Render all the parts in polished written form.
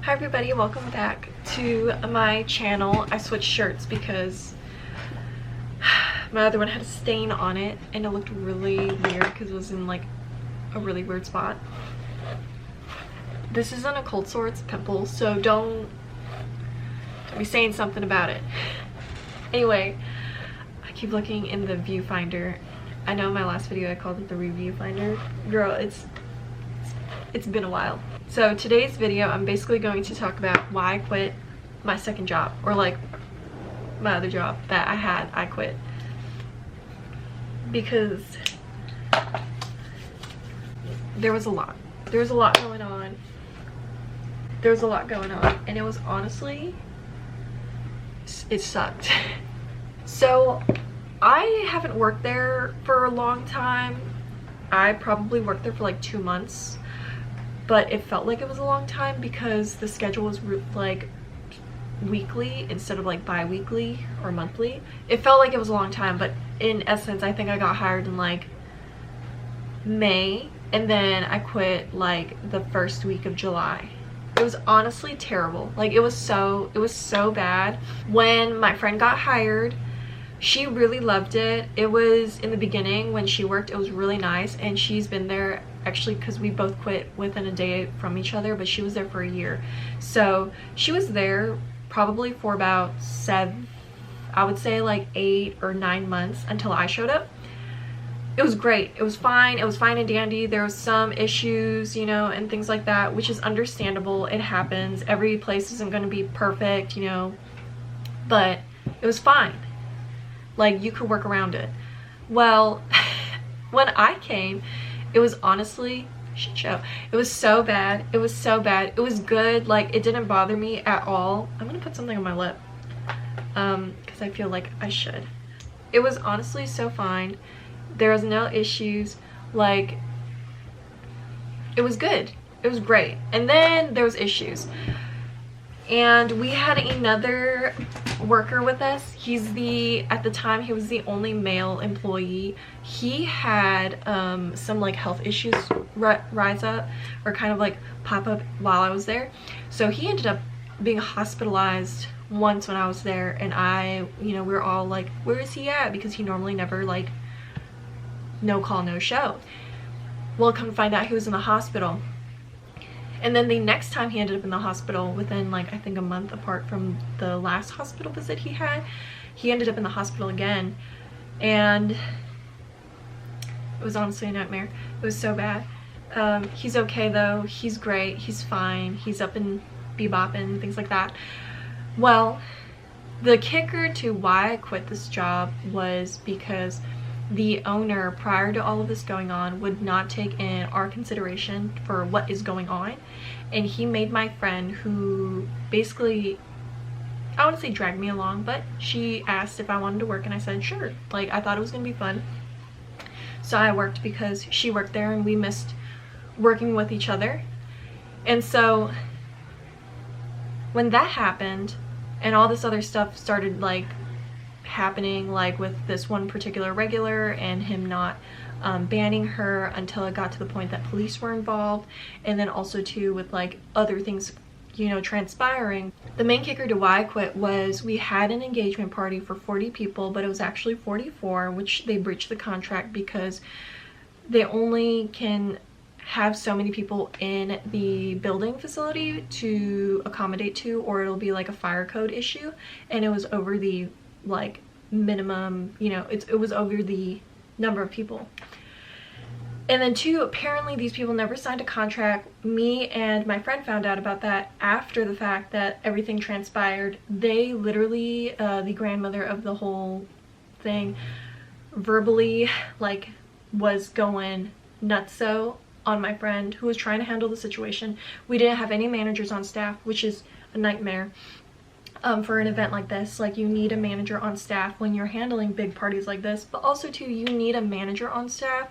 Hi everybody, welcome back to my channel. I switched shirts because my other one had a stain on it and it looked really weird because it was in like a really weird spot. This isn't a cold sore, it's a pimple, so don't be saying something about it. Anyway, I keep looking in the viewfinder. I know in my last video I called it the review finder. Girl, it's been a while. So today's video, I'm basically going to talk about why I quit my second job, or like my other job that I quit. Because there was a lot going on. And it was honestly, it sucked. So I haven't worked there for a long time. I probably worked there for like 2 months. But it felt like it was a long time because the schedule was like weekly instead of like bi-weekly or monthly. It felt like it was a long time, but in essence I think I got hired in like May, and then I quit like the first week of July. It was honestly terrible. Like it was so bad. When my friend got hired, she really loved it. It was in the beginning when she worked, it was really nice, and she's been there actually because we both quit within a day from each other, but she was there for a year. So she was there probably for about I would say like 8 or 9 months until I showed up. It was great. It was fine and dandy. There was some issues, you know, and things like that, which is understandable. It happens. Every place isn't going to be perfect, you know, but it was fine. Like you could work around it. Well, when I came, it was honestly shit show. It was so bad. It was good. Like it didn't bother me at all. I'm gonna put something on my lip because I feel like I should. It was honestly so fine. There was no issues. Like it was good. It was great. And then there was issues. And we had another worker with us. At the time he was the only male employee. He had some like health issues rise up or kind of like pop up while I was there. So he ended up being hospitalized once when I was there, and we were all like, where is he at? Because he normally never like no call, no show. Well, come to find out he was in the hospital. And then the next time he ended up in the hospital, within like I think a month apart from the last hospital visit he had, he ended up in the hospital again. And it was honestly a nightmare. It was so bad. He's okay though. He's great. He's fine. He's up and bebopping, things like that. Well, the kicker to why I quit this job was because the owner, prior to all of this going on, would not take in our consideration for what is going on, and he made my friend, who basically, I wouldn't say dragged me along, but she asked if I wanted to work and I said sure. Like I thought it was gonna be fun, so I worked because she worked there and we missed working with each other. And so when that happened and all this other stuff started like happening, like with this one particular regular and him not banning her until it got to the point that police were involved, and then also too with like other things, you know, transpiring. The main kicker to why I quit was we had an engagement party for 40 people, but it was actually 44, which they breached the contract because they only can have so many people in the building facility to accommodate to, or it'll be like a fire code issue, and it was over the like minimum, you know, it was over the number of people. And then two, apparently these people never signed a contract. Me and my friend found out about that after the fact that everything transpired. They literally, the grandmother of the whole thing, verbally like was going nutso on my friend who was trying to handle the situation. We didn't have any managers on staff, which is a nightmare. For an event like this, like you need a manager on staff when you're handling big parties like this, but also too, you need a manager on staff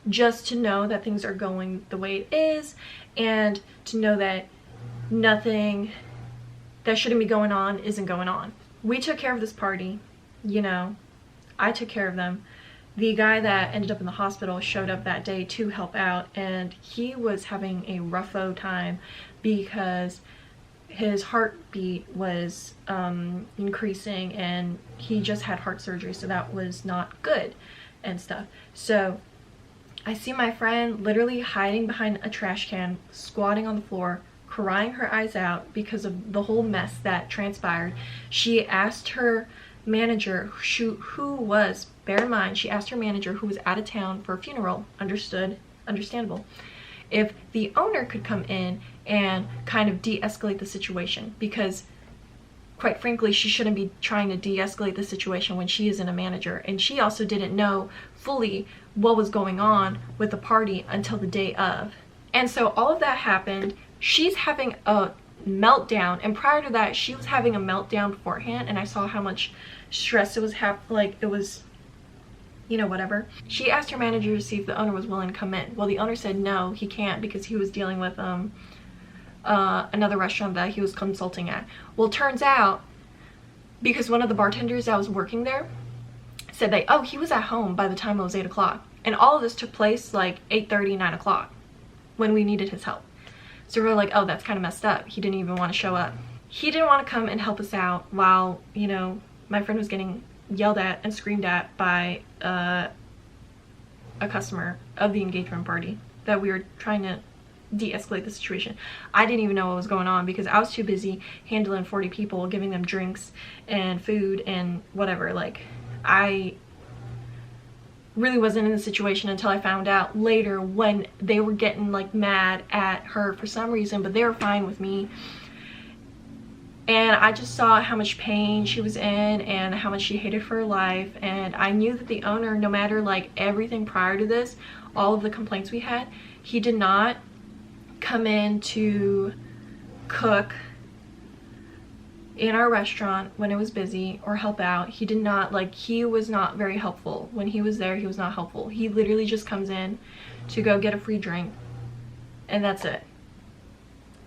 just to know that things are going the way it is, and to know that nothing that shouldn't be going on isn't going on. We took care of this party, you know, I took care of them. The guy that ended up in the hospital showed up that day to help out, and he was having a rougho time because his heartbeat was increasing, and he just had heart surgery, so that was not good and stuff. So I see my friend literally hiding behind a trash can, squatting on the floor, crying her eyes out because of the whole mess that transpired. She asked her manager, who was, bear in mind, she asked her manager, who was out of town for a funeral, understandable, if the owner could come in and kind of de-escalate the situation, because quite frankly, she shouldn't be trying to de-escalate the situation when she isn't a manager. And she also didn't know fully what was going on with the party until the day of. And so all of that happened. She's having a meltdown, and prior to that, she was having a meltdown beforehand, and I saw how much stress it was, like it was, you know, whatever. She asked her manager to see if the owner was willing to come in. Well, the owner said no, he can't, because he was dealing with another restaurant that he was consulting at. Well, turns out, because one of the bartenders that was working there said that, oh, he was at home by the time it was 8 o'clock. And all of this took place like 8:30, 9 o'clock when we needed his help. So we were like, oh, that's kind of messed up. He didn't even want to show up. He didn't want to come and help us out while, you know, my friend was getting yelled at and screamed at by a customer of the engagement party that we were trying to de-escalate the situation. I didn't even know what was going on because I was too busy handling 40 people, giving them drinks and food and whatever. Like, I really wasn't in the situation until I found out later when they were getting like mad at her for some reason, but they were fine with me. And I just saw how much pain she was in and how much she hated for her life. And I knew that the owner, no matter like everything prior to this, all of the complaints we had, he did not come in to cook in our restaurant when it was busy or help out. He did not, like, he was not very helpful. When he was there, he was not helpful. He literally just comes in to go get a free drink and that's it.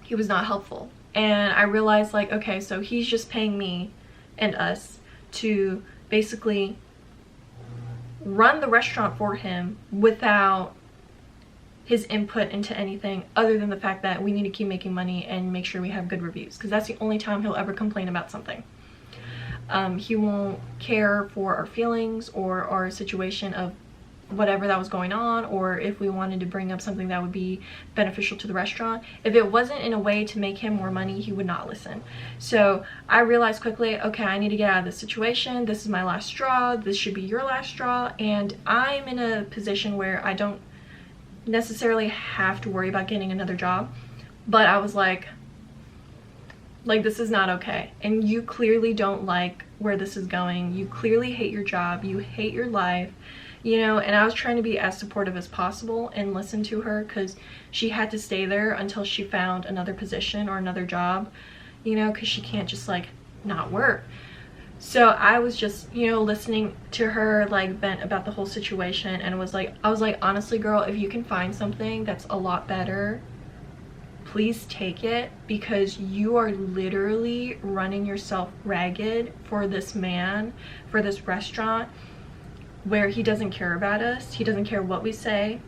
He was not helpful. And I realized, like, okay, so he's just paying me and us to basically run the restaurant for him without his input into anything other than the fact that we need to keep making money and make sure we have good reviews, because that's the only time he'll ever complain about something. He won't care for our feelings or our situation of whatever that was going on, or if we wanted to bring up something that would be beneficial to the restaurant. If it wasn't in a way to make him more money, he would not listen. So I realized quickly, okay, I need to get out of this situation. This is my last straw. This should be your last straw. And I'm in a position where I don't necessarily have to worry about getting another job, but I was like this is not okay. And you clearly don't like where this is going. You clearly hate your job. You hate your life, you know. And I was trying to be as supportive as possible and listen to her, because she had to stay there until she found another position or another job, you know, because she can't just like not work. So I was just, you know, listening to her like vent about the whole situation, and I was like, honestly, girl, if you can find something that's a lot better, please take it, because you are literally running yourself ragged for this man, for this restaurant, where he doesn't care about us. He doesn't care what we say.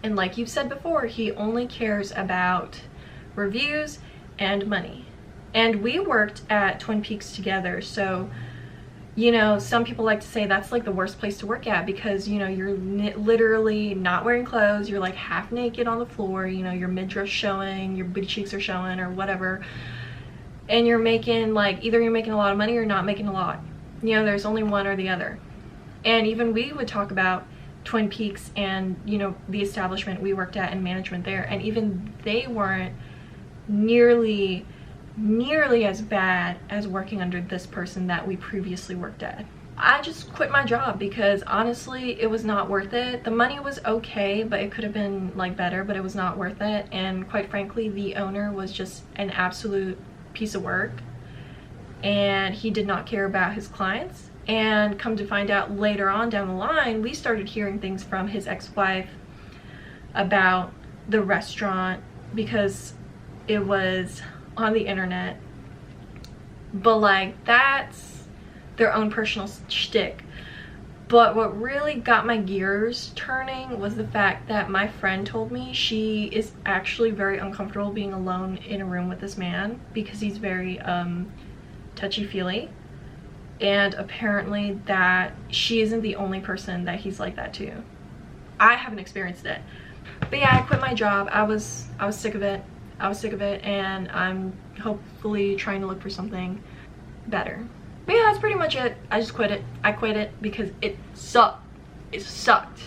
And like you've said before, he only cares about reviews and money. And we worked at Twin Peaks together, so, you know, some people like to say that's like the worst place to work at, because, you know, you're literally not wearing clothes, you're like half naked on the floor, you know, your midriff showing, your booty cheeks are showing or whatever, and you're making like, either you're making a lot of money or not making a lot. You know, there's only one or the other. And even we would talk about Twin Peaks and, you know, the establishment we worked at and management there, and even they weren't nearly as bad as working under this person that we previously worked at. I just quit my job because honestly it was not worth it. The money was okay, but it could have been like better, but it was not worth it. And quite frankly, the owner was just an absolute piece of work, and he did not care about his clients. And come to find out later on down the line, we started hearing things from his ex-wife about the restaurant, because it was on the internet, but like that's their own personal shtick. But what really got my gears turning was the fact that my friend told me she is actually very uncomfortable being alone in a room with this man because he's very touchy-feely, and apparently that she isn't the only person that he's like that to. I haven't experienced it, but yeah, I quit my job. I was sick of it. And I'm hopefully trying to look for something better. But yeah, that's pretty much it. I just quit it. I quit it because it sucked. It sucked.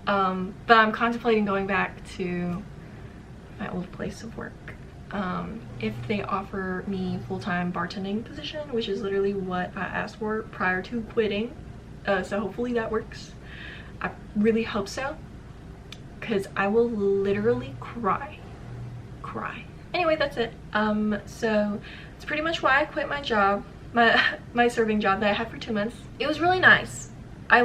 But I'm contemplating going back to my old place of work. If they offer me full-time bartending position, which is literally what I asked for prior to quitting. So hopefully that works. I really hope so, because I will literally cry. Anyway, that's it. So it's pretty much why I quit my job, my serving job that I had for 2 months. It was really nice. I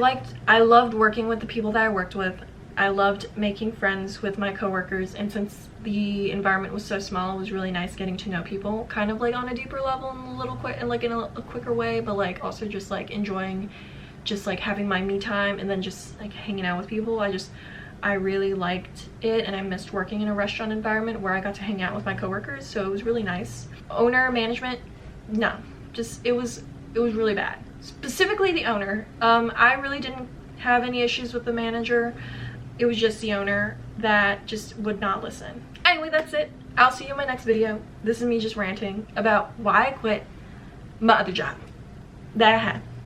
loved working with the people that I worked with. I loved making friends with my coworkers, and since the environment was so small, it was really nice getting to know people kind of like on a deeper level and in a quicker way, but like also just like enjoying just like having my me time and then just like hanging out with people. I really liked it, and I missed working in a restaurant environment where I got to hang out with my coworkers, so it was really nice. Owner, management, no, just it was really bad. Specifically the owner. I really didn't have any issues with the manager. It was just the owner that just would not listen. Anyway, that's it. I'll see you in my next video. This is me just ranting about why I quit my other job that I had.